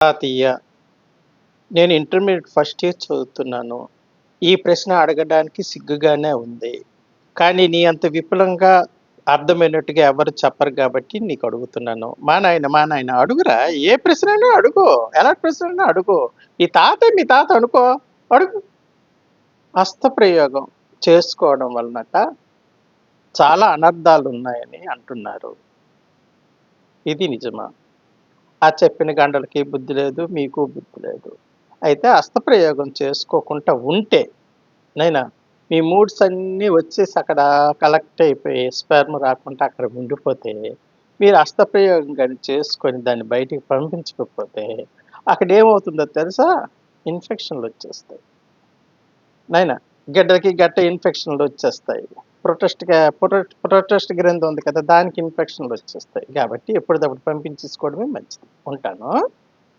తాతయ్య, నేను intermediate first year చదువుతున్నాను. ఈ ప్రశ్న అడగడానికి సిగ్గుగానే ఉంది. కానీ నీ అంత విపులంగా అర్థమైనట్టుగా ఎవరు చెప్పరు గాబట్టి నీకు అడుగుతున్నాను. మా నాయన అడుగురా! ఏ ప్రశ్నైనా అడుగు. ఎలాంటి ప్రశ్నైనా అడుగు. మీ తాత అనుకో. అడుగు. హస్తప్రయోగం చేసుకోవడం వలనట చాలా అనర్థాలున్నాయని అంటున్నారు. ఇది నిజమా? ఆ చెప్పిన గంటలకి బుద్ధి లేదు, మీకు బుద్ధి లేదు. అయితే హస్తప్రయోగం చేసుకోకుండా ఉంటే నైనా మీ మూడ్స్ అన్నీ వచ్చేసి అక్కడ కలెక్ట్ అయిపోయి స్పెర్మ్ రాకుండా అక్కడ ఉండిపోతే, మీరు హస్తప్రయోగం గాని చేసుకొని దాన్ని బయటికి పంపించకపోతే అక్కడేమవుతుందో తెలుసా? ఇన్ఫెక్షన్‌లొచ్చేస్తాయి. నాయనా గిడ్డకి గట్ట ఇన్ఫెక్షన్‌లొచ్చేస్తాయి. ప్రొటెస్ట్ గ్రంథి ఉంది కదా! దానికి ఇన్ఫెక్షన్‌లొచ్చేస్తాయి. కాబట్టి ఎప్పటిదప్పుడు పంపించేసుకోవడమే మంచిది. ఉంటాను.